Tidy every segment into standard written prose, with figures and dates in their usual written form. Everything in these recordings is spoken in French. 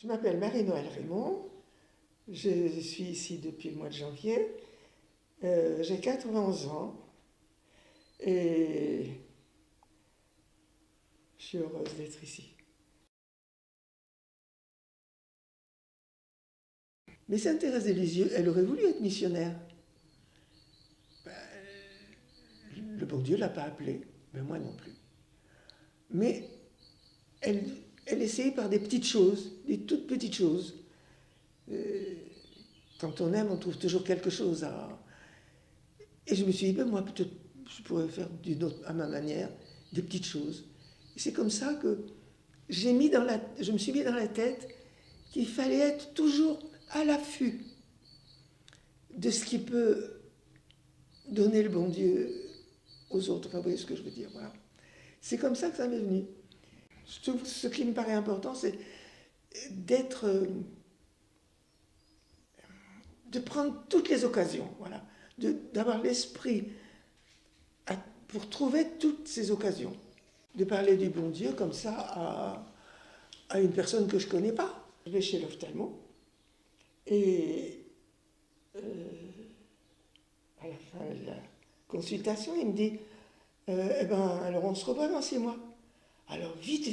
Je m'appelle Marie-Noëlle Raymond, je suis ici depuis le mois de janvier, j'ai 91 ans et je suis heureuse d'être ici. Mais Sainte Thérèse des Lisieux, elle aurait voulu être missionnaire. Ben, le bon Dieu ne l'a pas appelée, mais moi non plus. Mais elle, elle essayait par des petites choses, des toutes petites choses. Quand on aime, on trouve toujours quelque chose à... Et je me suis dit, ben moi peut-être je pourrais faire à ma manière des petites choses. Et c'est comme ça que je me suis mis dans la tête qu'il fallait être toujours à l'affût de ce qui peut donner le bon Dieu aux autres. Enfin, vous voyez ce que je veux dire, voilà. C'est comme ça que ça m'est venu. Ce qui me paraît important, c'est d'être... de prendre toutes les occasions, voilà. D'avoir l'esprit pour trouver toutes ces occasions. De parler du bon Dieu comme ça à une personne que je ne connais pas. Je vais chez l'ophtalmo et à la fin de la consultation, il me dit eh ben, alors on se revoit dans 6 mois. Alors vite,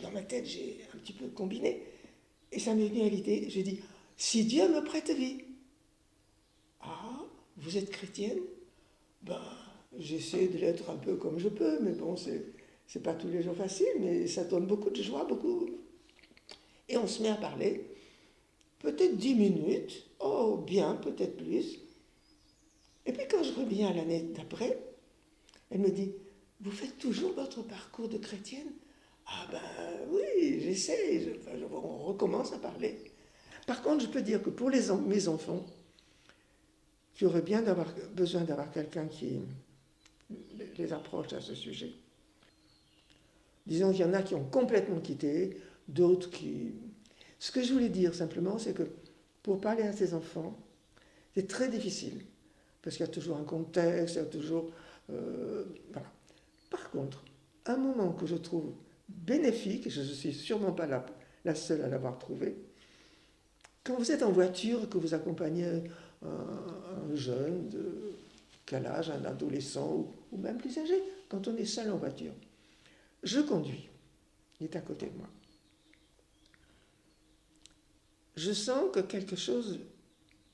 dans ma tête, j'ai un petit peu combiné et ça m'est venu à l'idée. J'ai dit si Dieu me prête vie. Ah, vous êtes chrétienne? Ben, j'essaie de l'être un peu comme je peux, mais bon, c'est pas tous les jours facile, mais ça donne beaucoup de joie, beaucoup. Et on se met à parler, peut-être 10 minutes, oh bien, peut-être plus. Et puis quand je reviens l'année d'après, elle me dit, vous faites toujours votre parcours de chrétienne? Ah ben oui, j'essaie, on recommence à parler. Par contre, je peux dire que pour mes enfants, qui auraient bien besoin d'avoir quelqu'un qui les approche à ce sujet. Disons qu'il y en a qui ont complètement quitté, d'autres qui... Ce que je voulais dire simplement, c'est que pour parler à ces enfants, c'est très difficile, parce qu'il y a toujours un contexte, il y a toujours... voilà. Par contre, un moment que je trouve bénéfique, et je ne suis sûrement pas la seule à l'avoir trouvé, quand vous êtes en voiture et que vous accompagnez un jeune de quel âge, un adolescent ou même plus âgé, quand on est seul en voiture, je conduis, il est à côté de moi. Je sens que quelque chose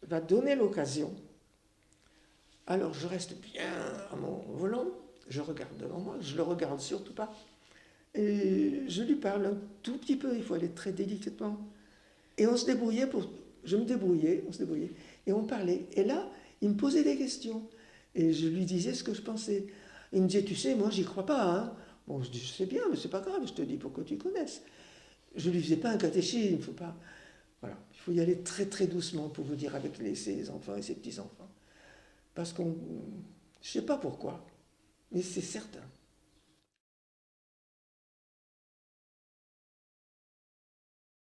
va donner l'occasion. Alors je reste bien à mon volant, je regarde devant moi, je ne le regarde surtout pas. Et je lui parle un tout petit peu, il faut aller très délicatement. Et on se débrouillait je me débrouillais, on se débrouillait, et on parlait. Et là, il me posait des questions. Et je lui disais ce que je pensais. Il me disait, tu sais, moi, j'y crois pas. Hein. Bon, je dis, je sais bien, mais c'est pas grave, je te dis pour que tu connaisses. Je lui faisais pas un catéchisme, il faut pas... Voilà, il faut y aller très très doucement pour vous dire avec ses enfants et ses petits-enfants. Parce qu'on... Je sais pas pourquoi, mais c'est certain.